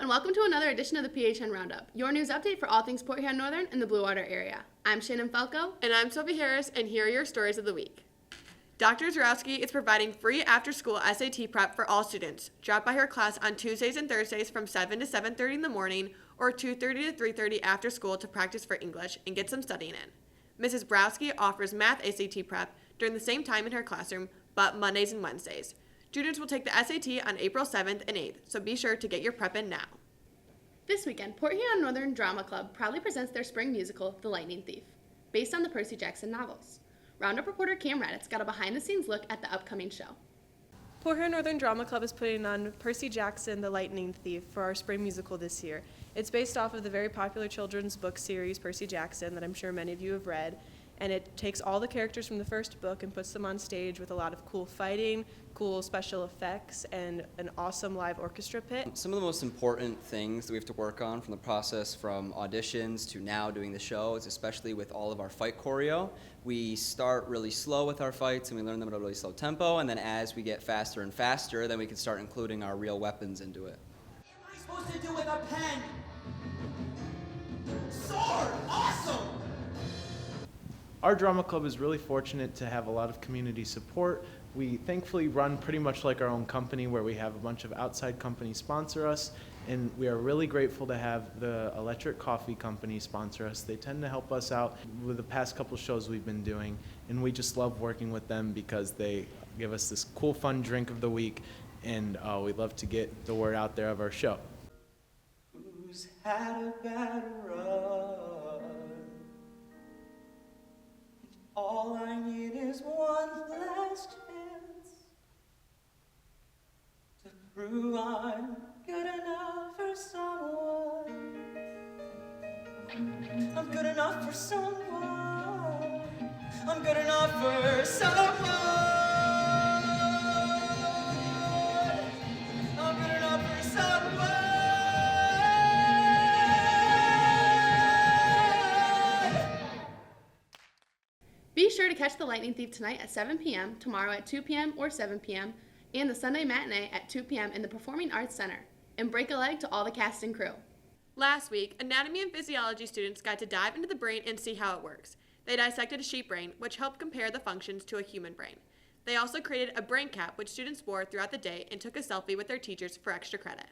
and welcome to another edition of the PHN Roundup, your news update for all things Port Huron Northern and the Blue Water area. I'm Shannon Falco. And I'm Sophie Harris, and here are your stories of the week. Dr. Zarowski is providing free after-school SAT prep for all students. Drop by her class on Tuesdays and Thursdays from 7 to 7:30 in the morning or 2:30 to 3:30 after school to practice for English and get some studying in. Mrs. Browski offers math SAT prep during the same time in her classroom, but Mondays and Wednesdays. Students will take the SAT on April 7th and 8th, so be sure to get your prep in now. This weekend, Port Huron Northern Drama Club proudly presents their spring musical, The Lightning Thief, based on the Percy Jackson novels. Roundup reporter Cam Raditz got a behind-the-scenes look at the upcoming show. Port Huron Northern Drama Club is putting on Percy Jackson, The Lightning Thief for our spring musical this year. It's based off of the very popular children's book series, Percy Jackson, that I'm sure many of you have read. And it takes all the characters from the first book and puts them on stage with a lot of cool fighting, cool special effects, and an awesome live orchestra pit. Some of the most important things that we have to work on from the process from auditions to now doing the show is especially with all of our fight choreo. We start really slow with our fights and we learn them at a really slow tempo, and then as we get faster and faster, then we can start including our real weapons into it. What am I supposed to do with a pen? Sword! Awesome! Our drama club is really fortunate to have a lot of community support. We thankfully run pretty much like our own company where we have a bunch of outside companies sponsor us, and we are really grateful to have the Electric Coffee Company sponsor us. They tend to help us out with the past couple shows we've been doing, and we just love working with them because they give us this cool, fun drink of the week, and we love to get the word out there of our show. Who's had a bad run? All I need is one last chance to prove I'm good enough for someone. I'm good enough for someone. I'm good enough for someone. I'm good enough for someone. Be sure to catch The Lightning Thief tonight at 7 p.m., tomorrow at 2 p.m. or 7 p.m., and the Sunday matinee at 2 p.m. in the Performing Arts Center. And break a leg to all the cast and crew. Last week, anatomy and physiology students got to dive into the brain and see how it works. They dissected a sheep brain, which helped compare the functions to a human brain. They also created a brain cap, which students wore throughout the day and took a selfie with their teachers for extra credit.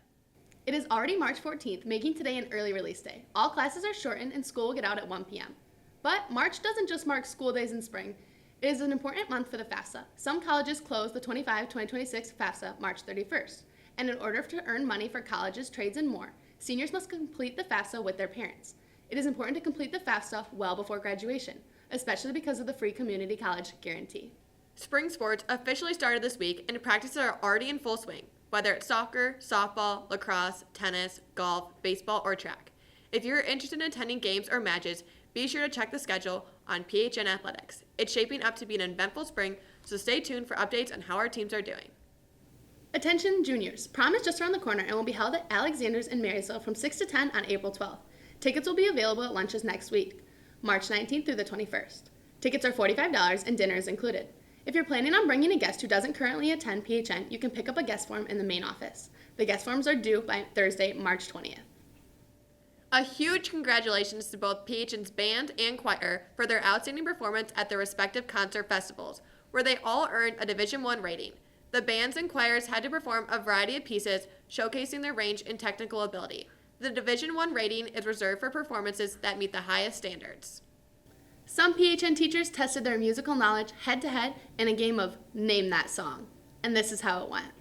It is already March 14th, making today an early release day. All classes are shortened and school will get out at 1 p.m. But March doesn't just mark school days in spring. It is an important month for the FAFSA. Some colleges close the 25-2026 FAFSA March 31st. And in order to earn money for colleges, trades, and more, seniors must complete the FAFSA with their parents. It is important to complete the FAFSA well before graduation, especially because of the free community college guarantee. Spring sports officially started this week, and practices are already in full swing, whether it's soccer, softball, lacrosse, tennis, golf, baseball, or track. If you're interested in attending games or matches, be sure to check the schedule on PHN Athletics. It's shaping up to be an eventful spring, so stay tuned for updates on how our teams are doing. Attention juniors, prom is just around the corner and will be held at Alexander's in Marysville from 6 to 10 on April 12th. Tickets will be available at lunches next week, March 19th through the 21st. Tickets are $45 and dinner is included. If you're planning on bringing a guest who doesn't currently attend PHN, you can pick up a guest form in the main office. The guest forms are due by Thursday, March 20th. A huge congratulations to both PHN's band and choir for their outstanding performance at their respective concert festivals, where they all earned a Division I rating. The bands and choirs had to perform a variety of pieces, showcasing their range and technical ability. The Division I rating is reserved for performances that meet the highest standards. Some PHN teachers tested their musical knowledge head-to-head in a game of Name That Song, and this is how it went.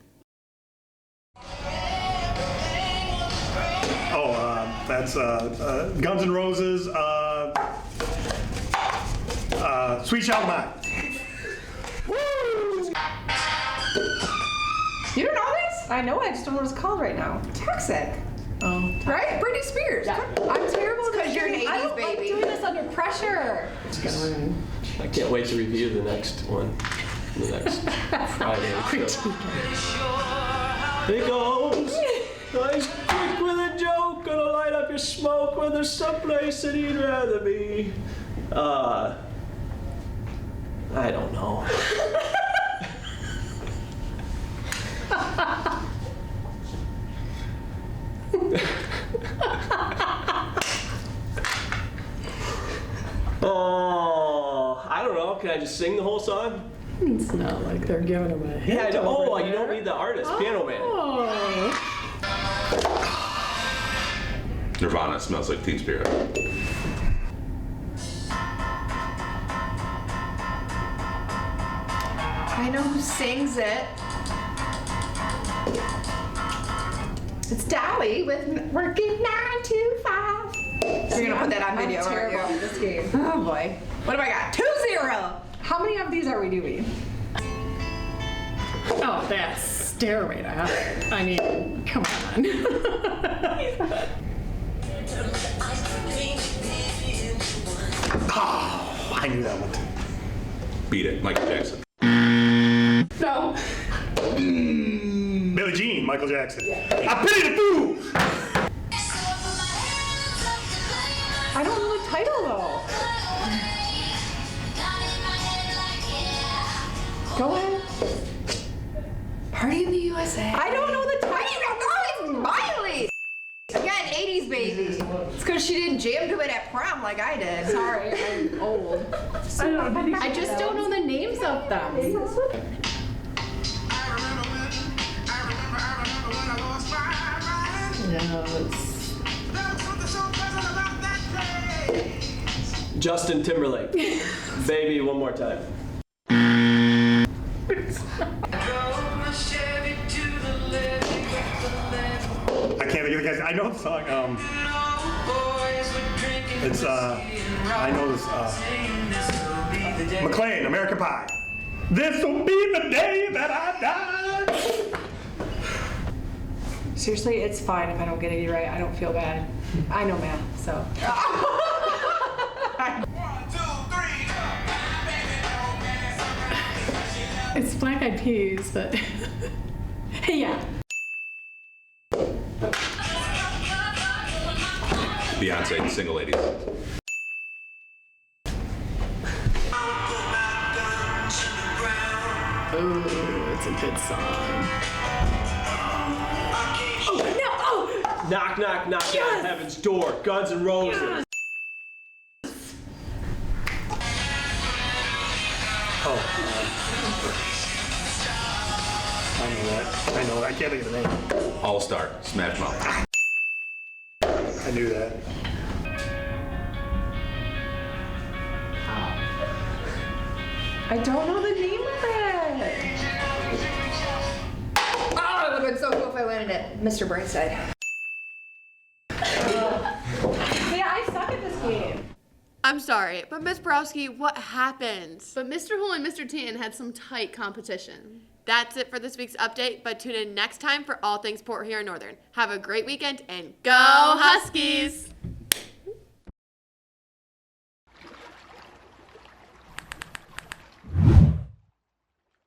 That's Guns N' Roses, Sweet Child Mine. Woo! You don't know this? I know, I just don't know what it's called right now. Toxic. Right? Britney Spears. Yeah. I'm terrible because you're an 80s baby. I don't like doing this under pressure. I can't wait to review the next one. The next Friday show. It goes. Nice quick with a joke, gonna light up your smoke when there's someplace that you'd rather be. I don't know. don't know. Can I just sing the whole song? It's not like they're giving him a hint. Yeah, I know. over Oh, you don't there. need the artist. Piano Man. Oh. Nirvana smells like Teen Spirit. I know who sings it. It's Dolly with Working 9 to 5. You're gonna put that on video, I'm aren't terrible you? at this game. Oh boy. What have I got? 2-0. How many of these are we doing? Oh, that's stairway to heaven. I mean, come on. Oh, I knew that one. Beat it, Michael Jackson. No. Billie Jean, Michael Jackson. I pity the fool. I don't know the title though. Go ahead. Party in the USA. I don't know the title. Oh, it's Miley. Again, 80s baby. It's because she didn't jam to it at prom like I did. Sorry, I'm old. I just don't know the names of them. Yeah, it's... Justin Timberlake. Baby, one more time. I can't think of the guys. I know the song. It's I know this. McLean, American Pie. This will be the day that I die. Seriously, it's fine if I don't get it right. I don't feel bad. I know math, so. It's Black Eyed Peas, but yeah. Beyonce, Single Ladies. Ooh, it's a good song. Oh, no! Oh! Knock, knock, knock Yes! on heaven's door. Guns N' Roses. Yes! Oh. I know that. I know. I can't think of the name. All Star, Smash Mouth. I knew that. I don't know the name of it. Oh, it would have been so cool if I landed it. Mr. Brightside. Yeah, I suck at this game. I'm sorry, but Miss Borowski, what happened? But Mr. Hull and Mr. Tan had some tight competition. That's it for this week's update, but tune in next time for all things Port Huron Northern. Have a great weekend and go Huskies!